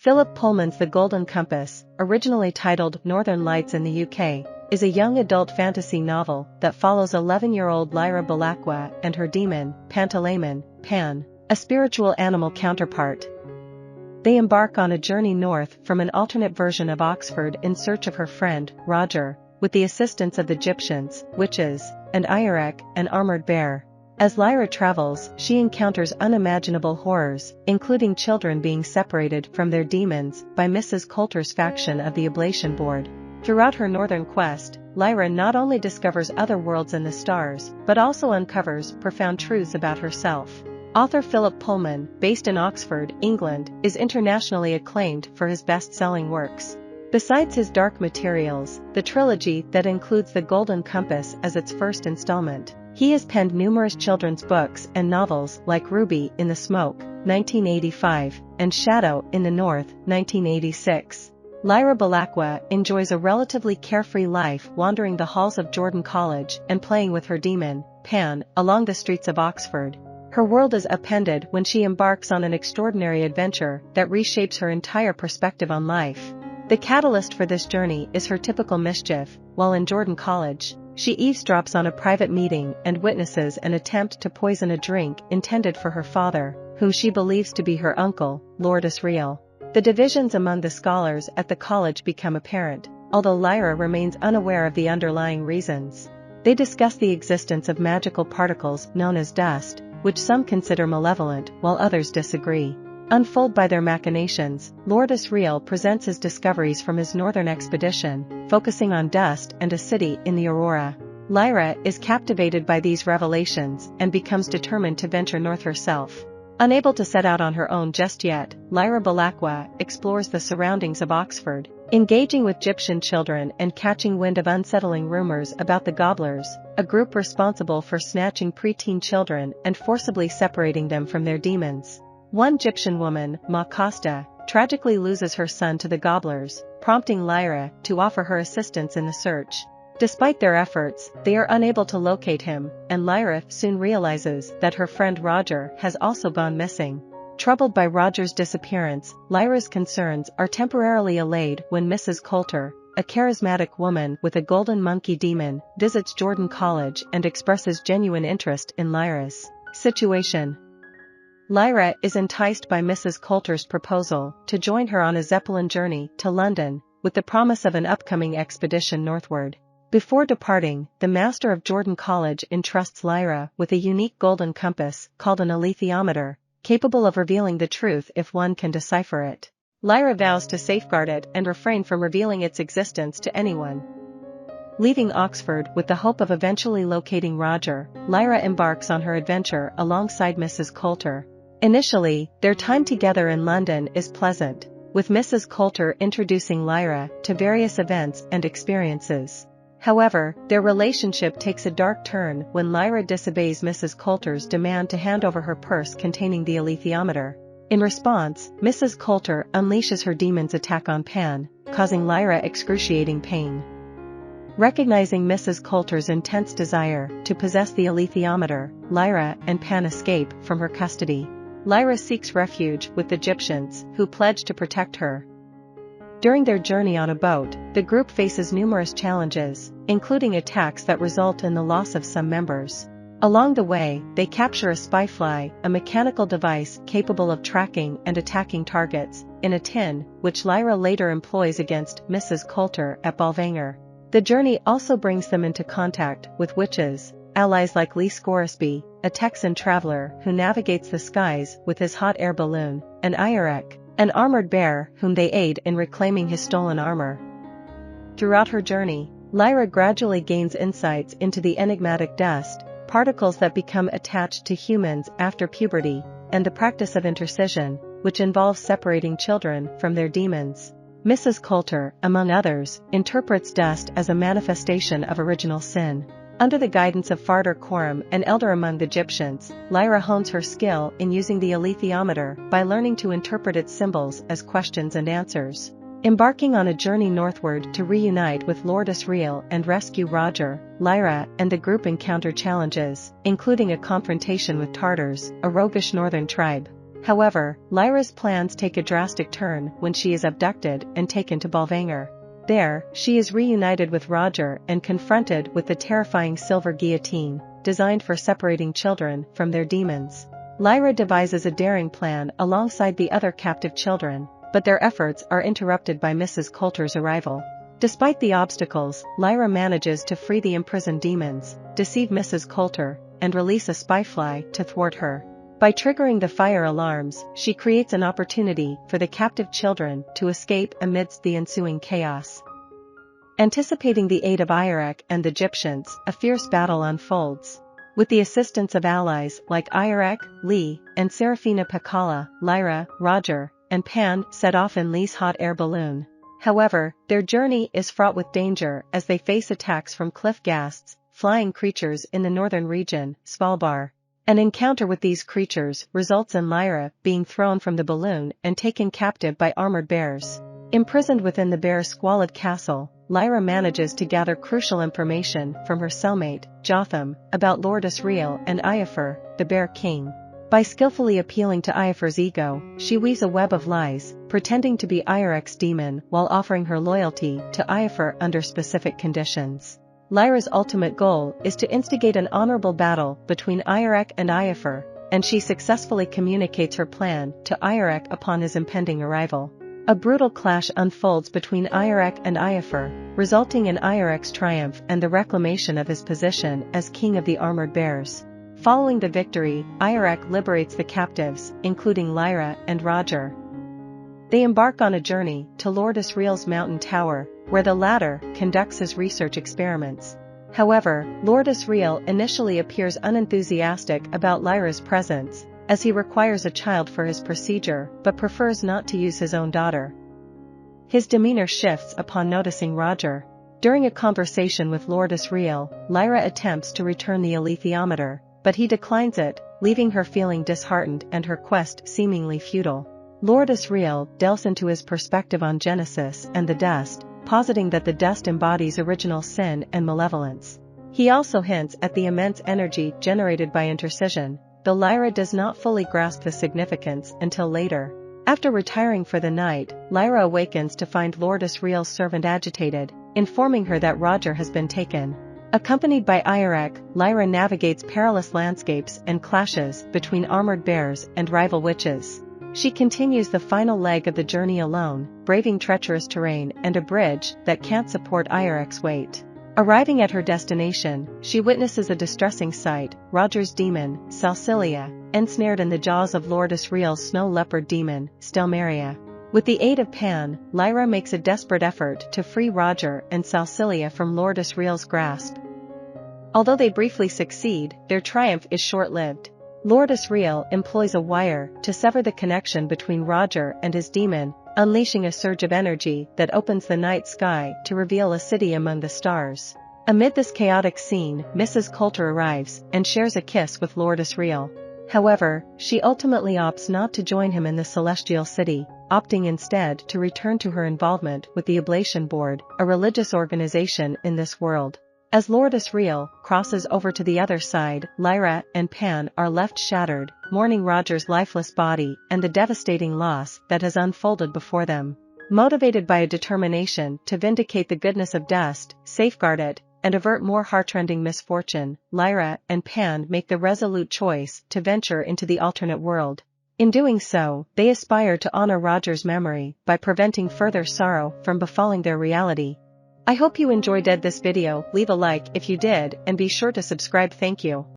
Philip Pullman's The Golden Compass, originally titled Northern Lights in the UK, is a young adult fantasy novel that follows 11-year-old Lyra Belacqua and her demon, Pantalaimon, Pan, a spiritual animal counterpart. They embark on a journey north from an alternate version of Oxford in search of her friend, Roger, with the assistance of the Egyptians, witches, and Irek, an armored bear. As Lyra travels, she encounters unimaginable horrors, including children being separated from their demons by Mrs. Coulter's faction of the Oblation Board. Throughout her northern quest, Lyra not only discovers other worlds in the stars, but also uncovers profound truths about herself. Author Philip Pullman, based in Oxford, England, is internationally acclaimed for his best-selling works. Besides his dark materials, the trilogy that includes The Golden Compass as its first installment, he has penned numerous children's books and novels like Ruby in the Smoke, 1985, and Shadow in the North, 1986. Lyra Belacqua enjoys a relatively carefree life wandering the halls of Jordan College and playing with her demon, Pan, along the streets of Oxford. Her world is upended when she embarks on an extraordinary adventure that reshapes her entire perspective on life. The catalyst for this journey is her typical mischief. While in Jordan College, she eavesdrops on a private meeting and witnesses an attempt to poison a drink intended for her father, whom she believes to be her uncle, Lord Asriel. The divisions among the scholars at the college become apparent, although Lyra remains unaware of the underlying reasons. They discuss the existence of magical particles known as dust, which some consider malevolent while others disagree. Unfollowed by their machinations, Lord Asriel presents his discoveries from his northern expedition, focusing on dust and a city in the Aurora. Lyra is captivated by these revelations and becomes determined to venture north herself. Unable to set out on her own just yet, Lyra Belacqua explores the surroundings of Oxford, engaging with Egyptian children and catching wind of unsettling rumors about the Gobblers, a group responsible for snatching preteen children and forcibly separating them from their demons. One Egyptian woman, Ma Costa, tragically loses her son to the Gobblers, prompting Lyra to offer her assistance in the search. Despite their efforts, they are unable to locate him, and Lyra soon realizes that her friend Roger has also gone missing. Troubled by Roger's disappearance, Lyra's concerns are temporarily allayed when Mrs. Coulter, a charismatic woman with a golden monkey demon, visits Jordan College and expresses genuine interest in Lyra's situation. Lyra is enticed by Mrs. Coulter's proposal to join her on a Zeppelin journey to London, with the promise of an upcoming expedition northward. Before departing, the master of Jordan College entrusts Lyra with a unique golden compass called an alethiometer, capable of revealing the truth if one can decipher it. Lyra vows to safeguard it and refrain from revealing its existence to anyone. Leaving Oxford with the hope of eventually locating Roger, Lyra embarks on her adventure alongside Mrs. Coulter. Initially, their time together in London is pleasant, with Mrs. Coulter introducing Lyra to various events and experiences. However, their relationship takes a dark turn when Lyra disobeys Mrs. Coulter's demand to hand over her purse containing the alethiometer. In response, Mrs. Coulter unleashes her demon's attack on Pan, causing Lyra excruciating pain. Recognizing Mrs. Coulter's intense desire to possess the alethiometer, Lyra and Pan escape from her custody. Lyra seeks refuge with the Egyptians, who pledge to protect her. During their journey on a boat, the group faces numerous challenges, including attacks that result in the loss of some members. Along the way, they capture a spyfly, a mechanical device capable of tracking and attacking targets, in a tin, which Lyra later employs against Mrs. Coulter at Bolvangar. The journey also brings them into contact with witches, allies like Lee Scoresby, a Texan traveler who navigates the skies with his hot air balloon, and Irek, an armored bear whom they aid in reclaiming his stolen armor. Throughout her journey, Lyra gradually gains insights into the enigmatic dust, particles that become attached to humans after puberty, and the practice of intercision, which involves separating children from their demons. Mrs. Coulter, among others, interprets dust as a manifestation of original sin. Under the guidance of Farder Coram, an elder among the Egyptians, Lyra hones her skill in using the alethiometer by learning to interpret its symbols as questions and answers. Embarking on a journey northward to reunite with Lord Asriel and rescue Roger, Lyra and the group encounter challenges, including a confrontation with Tartars, a roguish northern tribe. However, Lyra's plans take a drastic turn when she is abducted and taken to Bolvangar. There, she is reunited with Roger and confronted with the terrifying silver guillotine, designed for separating children from their demons. Lyra devises a daring plan alongside the other captive children, but their efforts are interrupted by Mrs. Coulter's arrival. Despite the obstacles, Lyra manages to free the imprisoned demons, deceive Mrs. Coulter, and release a spyfly to thwart her. By triggering the fire alarms, she creates an opportunity for the captive children to escape amidst the ensuing chaos. Anticipating the aid of Iorek and the Egyptians, a fierce battle unfolds. With the assistance of allies like Iorek, Lee, and Serafina Pekkala, Lyra, Roger, and Pan set off in Lee's hot air balloon. However, their journey is fraught with danger as they face attacks from cliff ghasts, flying creatures in the northern region, Svalbard. An encounter with these creatures results in Lyra being thrown from the balloon and taken captive by armored bears. Imprisoned within the bear's squalid castle, Lyra manages to gather crucial information from her cellmate, Jotham, about Lord Asriel and Iofur, the Bear King. By skillfully appealing to Iofur's ego, she weaves a web of lies, pretending to be Iorek's demon while offering her loyalty to Iofur under specific conditions. Lyra's ultimate goal is to instigate an honorable battle between Iorek and Iofur, and she successfully communicates her plan to Iorek upon his impending arrival. A brutal clash unfolds between Iorek and Iofur, resulting in Iorek's triumph and the reclamation of his position as king of the armored bears. Following the victory, Iorek liberates the captives, including Lyra and Roger. They embark on a journey to Lord Asriel's mountain tower, where the latter conducts his research experiments. However, Lord Asriel initially appears unenthusiastic about Lyra's presence, as he requires a child for his procedure but prefers not to use his own daughter. His demeanor shifts upon noticing Roger. During a conversation with Lord Asriel, Lyra attempts to return the alethiometer, but he declines it, leaving her feeling disheartened and her quest seemingly futile. Lord Asriel delves into his perspective on Genesis and the dust, positing that the dust embodies original sin and malevolence. He also hints at the immense energy generated by intercision, though Lyra does not fully grasp the significance until later. After retiring for the night, Lyra awakens to find Lord Asriel's servant agitated, informing her that Roger has been taken. Accompanied by Iorek, Lyra navigates perilous landscapes and clashes between armored bears and rival witches. She continues the final leg of the journey alone, braving treacherous terrain and a bridge that can't support Iorek's weight. Arriving at her destination, she witnesses a distressing sight: Roger's demon, Salsilia, ensnared in the jaws of Lord Asriel's snow leopard demon, Stelmaria. With the aid of Pan, Lyra makes a desperate effort to free Roger and Salsilia from Lord Asriel's grasp. Although they briefly succeed, their triumph is short-lived. Lord Asriel employs a wire to sever the connection between Roger and his demon, unleashing a surge of energy that opens the night sky to reveal a city among the stars. Amid this chaotic scene, Mrs. Coulter arrives and shares a kiss with Lord Asriel. However, she ultimately opts not to join him in the celestial city, opting instead to return to her involvement with the Oblation Board, a religious organization in this world. As Lord Asriel crosses over to the other side, Lyra and Pan are left shattered, mourning Roger's lifeless body and the devastating loss that has unfolded before them. Motivated by a determination to vindicate the goodness of dust, safeguard it, and avert more heartrending misfortune, Lyra and Pan make the resolute choice to venture into the alternate world. In doing so, they aspire to honor Roger's memory by preventing further sorrow from befalling their reality. I hope you enjoyed this video. Leave a like if you did and be sure to subscribe. Thank you.